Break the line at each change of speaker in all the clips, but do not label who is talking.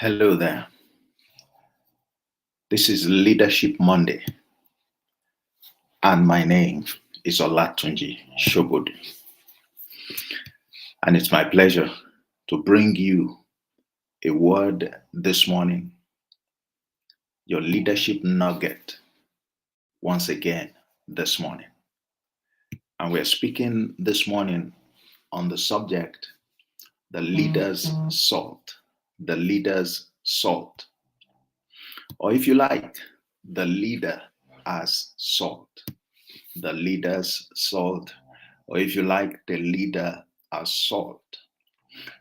Hello there. This is Leadership Monday, and my name is Olatunji Shobod. And it's my pleasure to bring you a word this morning, your leadership nugget, once again this morning. And we're speaking this morning on the subject, the leader's salt. The leader's salt. Or if you like, the leader as salt. The leader's salt, or if you like, the leader as salt.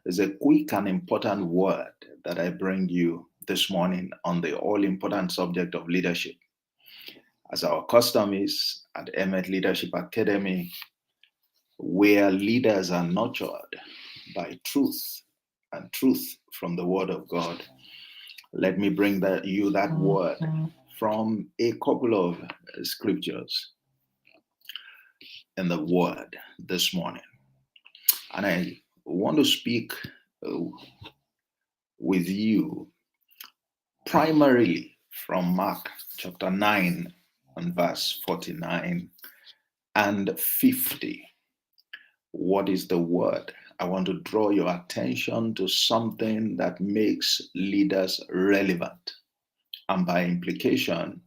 There's a quick and important word that I bring you this morning on the all-important subject of leadership. As our custom is at Emet Leadership Academy, where leaders are nurtured by truth and truth from the Word of God, let me bring you that word from a couple of scriptures in the Word this morning. And I want to speak with you primarily from Mark chapter 9 and verse 49 and 50. What is the word? I want to draw your attention to something that makes leaders relevant, and by implication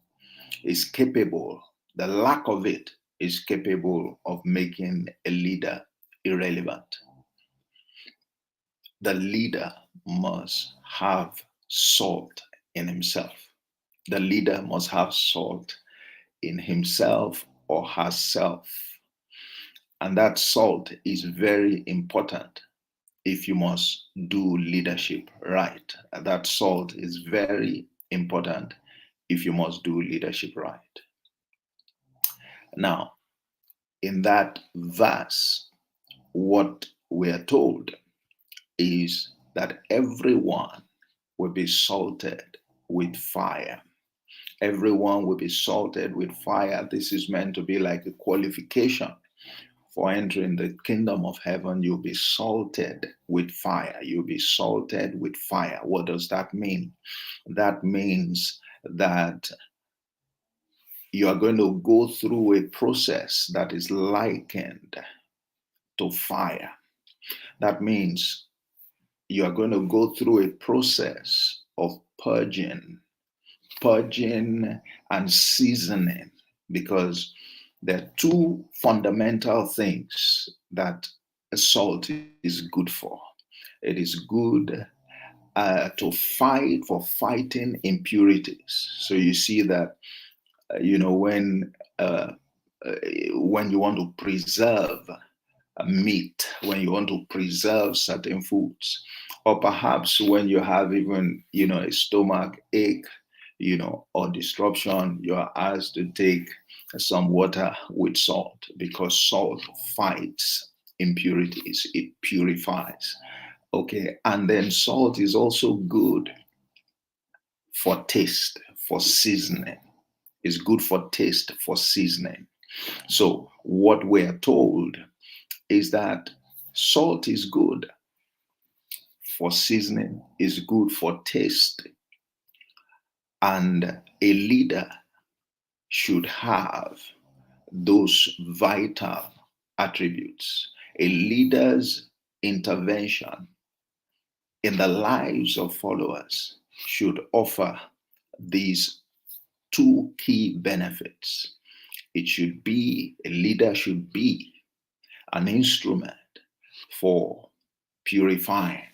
is capable, the lack of it is capable of making a leader irrelevant. The leader must have salt in himself. The leader must have salt in himself or herself. And that salt is very important if you must do leadership right. That salt is very important if you must do leadership right. Now, in that verse, what we are told is that everyone will be salted with fire. Everyone will be salted with fire. This is meant to be like a qualification for entering the kingdom of heaven. You'll be salted with fire. You'll be salted with fire. What does that mean? That means that you are going to go through a process that is likened to fire. That means you are going to go through a process of purging and seasoning, because there are two fundamental things that salt is good for. It is good to fight for fighting impurities. So you see that when you want to preserve meat, when you want to preserve certain foods, or perhaps when you have even a stomach ache, or disruption, you are asked to take some water with salt, because salt fights impurities, it purifies. Okay, and then salt is also good for taste, for seasoning. It's good for taste, for seasoning. So what we're told is that salt is good for seasoning, is good for taste, and a leader should have those vital attributes. A leader's intervention in the lives of followers should offer these two key benefits. A leader should be an instrument for purifying,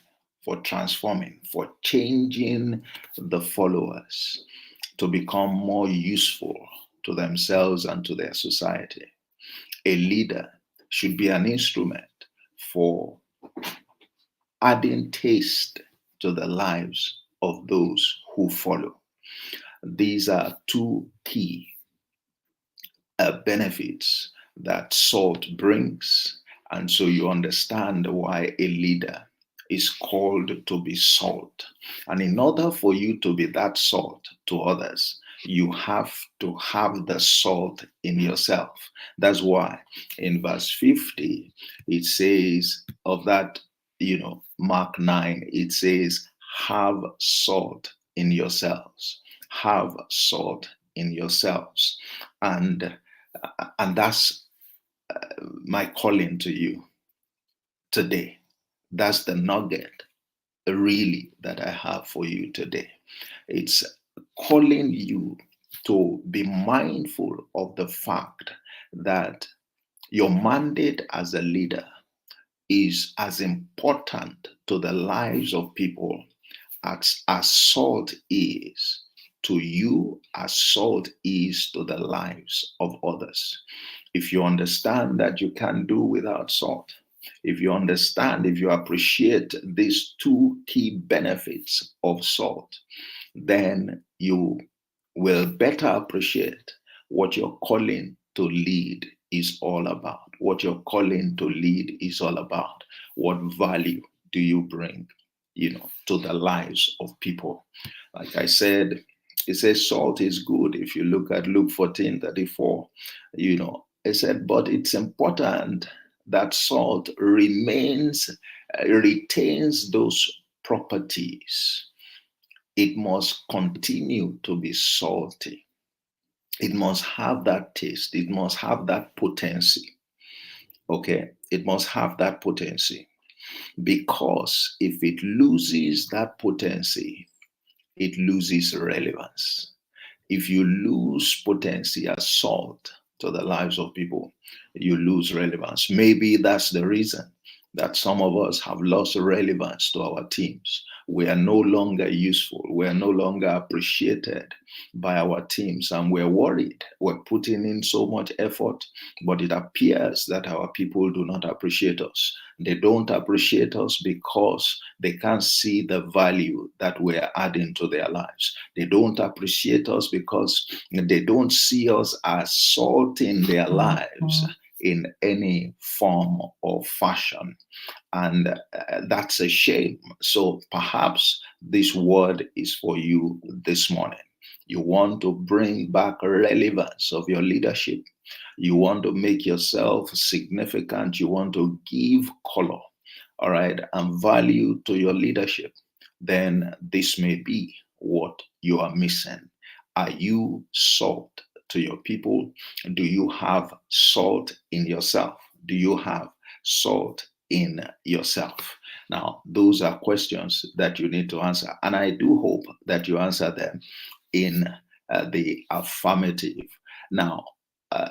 for transforming, for changing the followers to become more useful to themselves and to their society. A leader should be an instrument for adding taste to the lives of those who follow. These are two key benefits that salt brings. And so you understand why a leader is called to be salt. And in order for you to be that salt to others, you have to have the salt in yourself. That's why in verse 50, it says of that, Mark 9, it says, have salt in yourselves. Have salt in yourselves. And that's my calling to you today. That's the nugget really that I have for you today. It's calling you to be mindful of the fact that your mandate as a leader is as important to the lives of people as salt is to you, as salt is to the lives of others. If you understand that you can't do without salt, if you understand, if you appreciate these two key benefits of salt, then you will better appreciate what your calling to lead is all about. What your calling to lead is all about. What value do you bring, to the lives of people? Like I said, it says salt is good. If you look at Luke 14:34, it said, but it's important that salt retains those properties. It must continue to be salty. It must have that taste. It must have that potency. Okay? It must have that potency. Because if it loses that potency, it loses relevance. If you lose potency as salt to the lives of people, you lose relevance. Maybe that's the reason that some of us have lost relevance to our teams. We are no longer useful. We are no longer appreciated by our teams, and we're worried. We're putting in so much effort, but it appears that our people do not appreciate us. They don't appreciate us because they can't see the value that we're adding to their lives. They don't appreciate us because they don't see us as salt in their lives in any form or fashion. And that's a shame. So perhaps this word is for you this morning. You want to bring back relevance of your leadership. You want to make yourself significant. You want to give color, all right, and value to your leadership. Then this may be what you are missing. Are you salt to your people? Do you have salt in yourself? Do you have salt in yourself? Now, those are questions that you need to answer. And I do hope that you answer them in the affirmative. Now,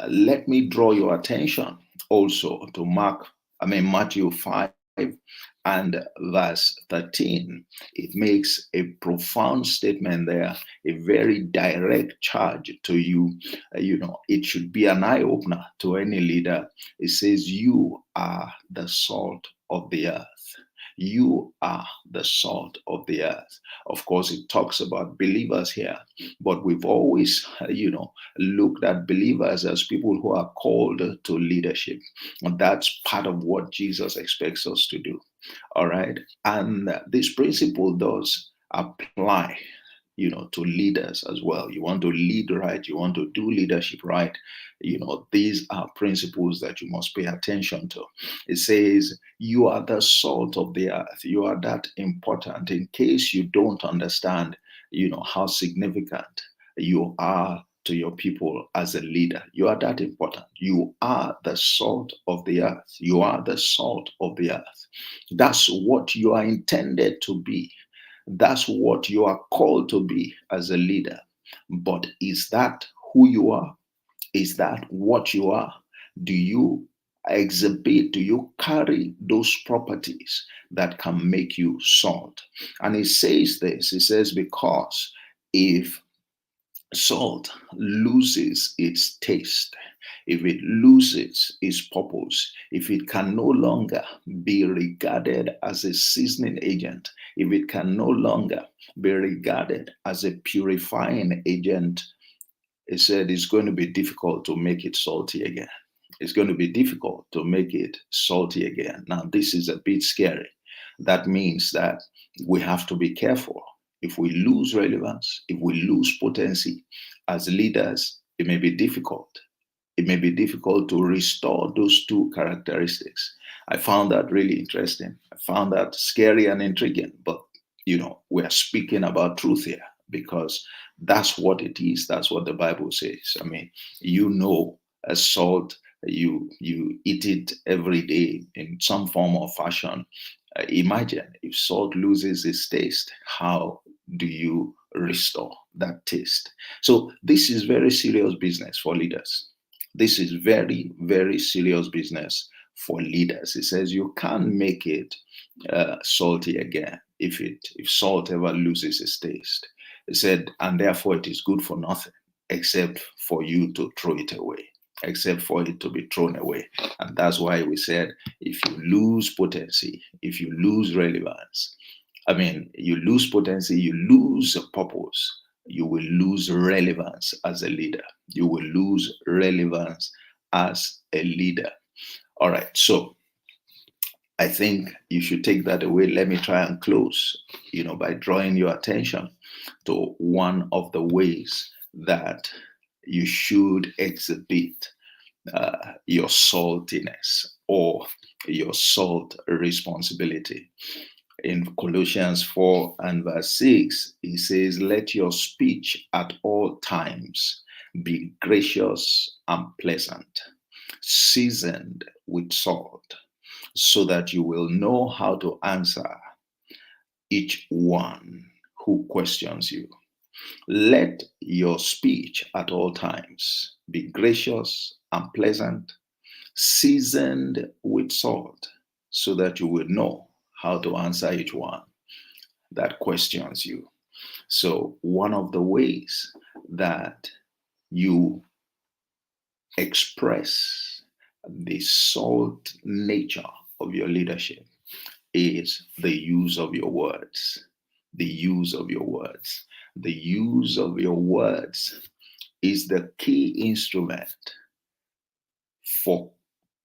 let me draw your attention also to Matthew 5 and verse 13. It makes a profound statement there, a very direct charge to you. It should be an eye opener to any leader. It says, you are the salt of the earth. You are the salt of the earth. Of course, it talks about believers here, but we've always, looked at believers as people who are called to leadership. And that's part of what Jesus expects us to do. All right. And this principle does apply, to leaders as well. You want to lead right, you want to do leadership right. These are principles that you must pay attention to. It says, you are the salt of the earth. You are that important. In case you don't understand, how significant you are to your people as a leader, you are that important. You are the salt of the earth. You are the salt of the earth. That's what you are intended to be. That's what you are called to be as a leader. But is that who you are? Is that what you are? Do you exhibit, do you carry those properties that can make you salt? And it says this, it says, because if salt loses its taste, if it loses its purpose, if it can no longer be regarded as a seasoning agent, if it can no longer be regarded as a purifying agent, it said it's going to be difficult to make it salty again. It's going to be difficult to make it salty again. Now, this is a bit scary. That means that we have to be careful. If we lose relevance, if we lose potency as leaders, it may be difficult. It may be difficult to restore those two characteristics. I found that really interesting. I found that scary and intriguing, but we are speaking about truth here because that's what it is. That's what the Bible says. I mean, a salt, you eat it every day in some form or fashion. Imagine if salt loses its taste, how do you restore that taste? So this is very serious business for leaders. This is very, very serious business for leaders. It says you can't make it salty again if salt ever loses its taste. It said, and therefore it is good for nothing except for you to throw it away, except for it to be thrown away. And that's why we said if you lose potency, if you lose relevance, I mean, you lose potency, you lose purpose, you will lose relevance as a leader. You will lose relevance as a leader. All right, so I think you should take that away. Let me try and close, by drawing your attention to one of the ways that you should exhibit your saltiness or your salt responsibility. In Colossians 4 and verse 6, he says, let your speech at all times be gracious and pleasant, seasoned with salt, so that you will know how to answer each one who questions you. Let your speech at all times be gracious and pleasant, seasoned with salt, so that you will know how to answer each one that questions you. So, one of the ways that you express the salt nature of your leadership is the use of your words. The use of your words. The use of your words is the key instrument for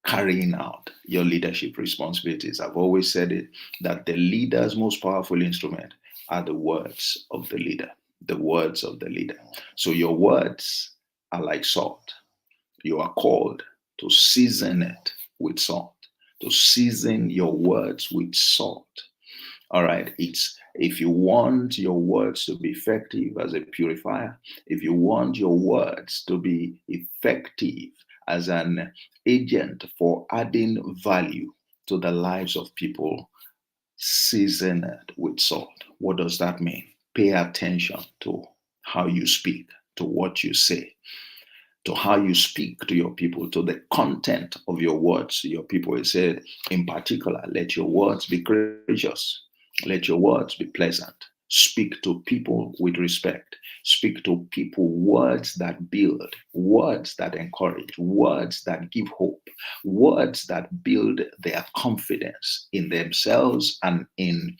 carrying out your leadership responsibilities. I've always said it that the leader's most powerful instrument are the words of the leader. The words of the leader. So your words are like salt. You are called to season it with salt, to season your words with salt. All right, if you want your words to be effective as a purifier, if you want your words to be effective as an agent for adding value to the lives of people, season it with salt. What does that mean? Pay attention to how you speak, to what you say, to how you speak to your people, to the content of your words to your people. It said, in particular, let your words be gracious, let your words be pleasant. Speak to people with respect. Speak to people words that build, words that encourage, words that give hope, words that build their confidence in themselves and in,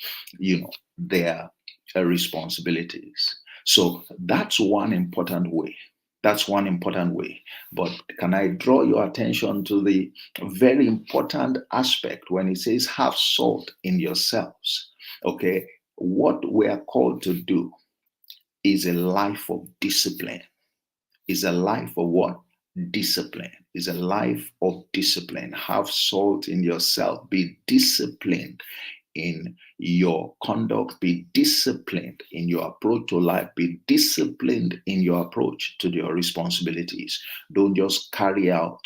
their responsibilities. So that's one important way. That's one important way. But can I draw your attention to the very important aspect when it says have salt in yourselves? Okay, what we are called to do is a life of discipline. Is a life of what? Discipline. Is a life of discipline. Have salt in yourself. Be disciplined in your conduct, be disciplined in your approach to life, be disciplined in your approach to your responsibilities. Don't just carry out,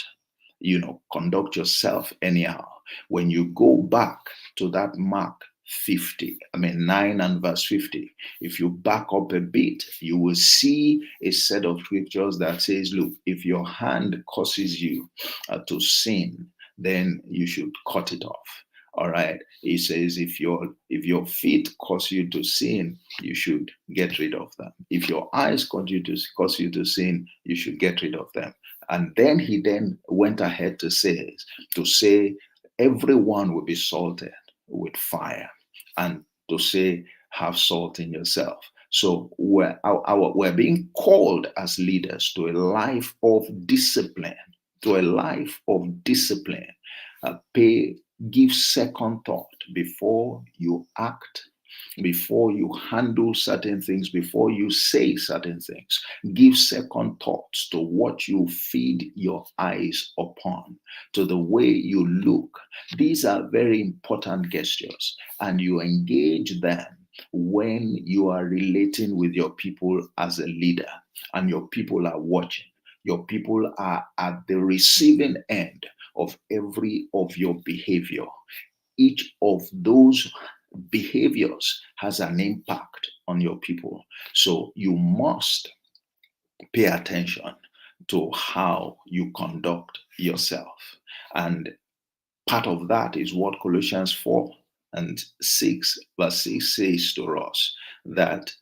conduct yourself anyhow. When you go back to that Mark 9 and verse 50, if you back up a bit, you will see a set of scriptures that says, look, if your hand causes you to sin, then you should cut it off. All right. He says, if your feet cause you to sin, you should get rid of them. If your eyes cause you to sin, you should get rid of them. And then he went ahead to say, everyone will be salted with fire, and to say, have salt in yourself. So we're being called as leaders to a life of discipline, Give second thought before you act, before you handle certain things, before you say certain things. Give second thoughts to what you feed your eyes upon, to the way you look. These are very important gestures, and you engage them when you are relating with your people as a leader and your people are watching, your people are at the receiving end of every of your behavior. Each of those behaviors has an impact on your people. So you must pay attention to how you conduct yourself. And part of that is what Colossians 4 and 6, verse 6 says to us, that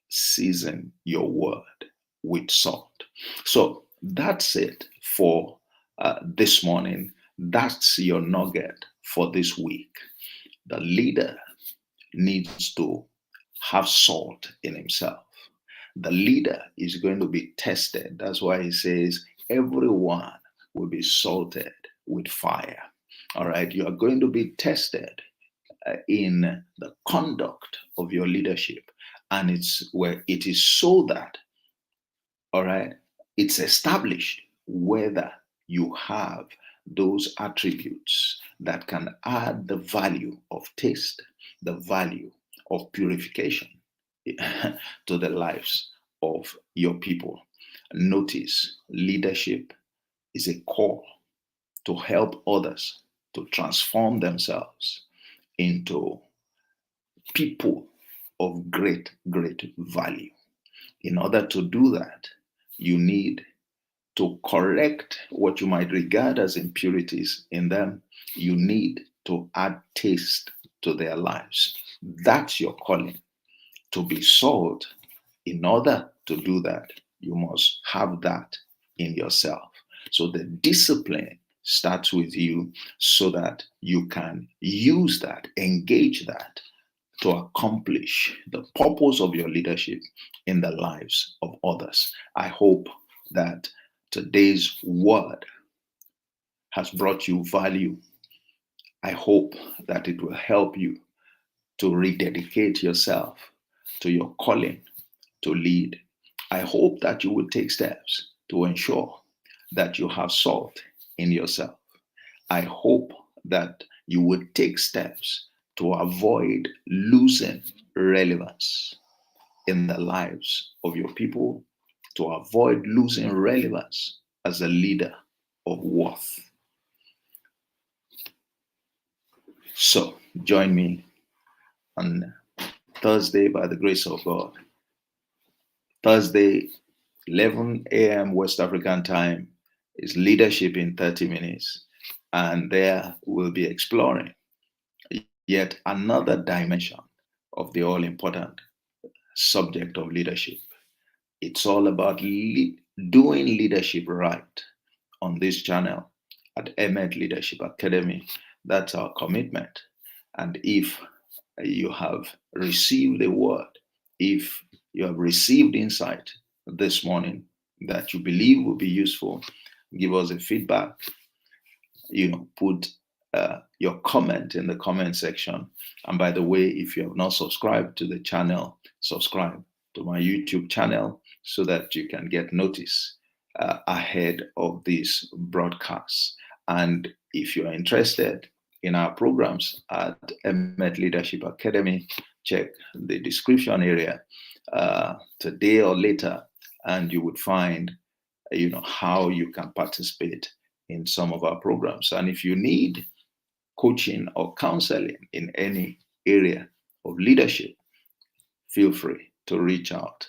season your word with salt. So that's it for this morning. That's your nugget for this week. The leader needs to have salt in himself. The leader is going to be tested. That's why he says everyone will be salted with fire. All right, you are going to be tested in the conduct of your leadership, and it's where it is so that, all right, it's established whether you have those attributes that can add the value of taste, the value of purification to the lives of your people. Notice, leadership is a call to help others to transform themselves into people of great, great value. In order to do that, you need to correct what you might regard as impurities in them. You need to add taste to their lives. That's your calling, to be salt. In order to do that, you must have that in yourself. So the discipline starts with you so that you can use that, engage that to accomplish the purpose of your leadership in the lives of others. I hope that today's word has brought you value. I hope that it will help you to rededicate yourself to your calling to lead. I hope that you will take steps to ensure that you have salt in yourself. I hope that you would take steps to avoid losing relevance in the lives of your people, to avoid losing relevance as a leader of worth. So join me on Thursday by the grace of God. Thursday, 11 a.m. West African time is Leadership in 30 Minutes. And there we'll be exploring yet another dimension of the all important subject of leadership. It's all about doing leadership right on this channel at Emet Leadership Academy. That's our commitment. And if you have received a word, if you have received insight this morning that you believe will be useful, give us a feedback. Put your comment in the comment section. And by the way, if you have not subscribed to the channel, subscribe to my YouTube channel so that you can get notice ahead of these broadcasts. And if you are interested in our programs at Emet Leadership Academy, check the description area today or later, and you would find how you can participate in some of our programs. And if you need coaching or counseling in any area of leadership, feel free to reach out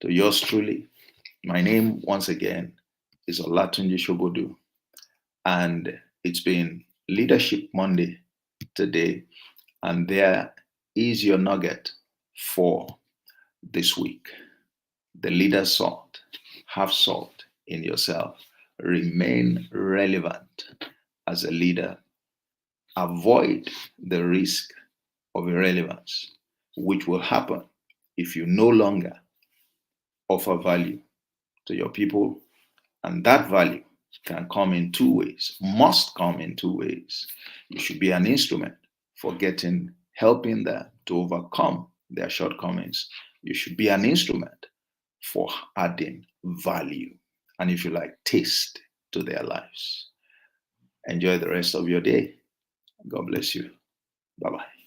to yours truly. My name, once again, is Olatunji Shobodu, and it's been Leadership Monday today, and there is your nugget for this week. The leader's salt. Have salt in yourself. Remain relevant as a leader. Avoid the risk of irrelevance, which will happen if you no longer offer value to your people. And that value can come in two ways, must come in two ways. You should be an instrument for helping them to overcome their shortcomings. You should be an instrument for adding value, and if you like, taste to their lives. Enjoy the rest of your day. God bless you. Bye-bye.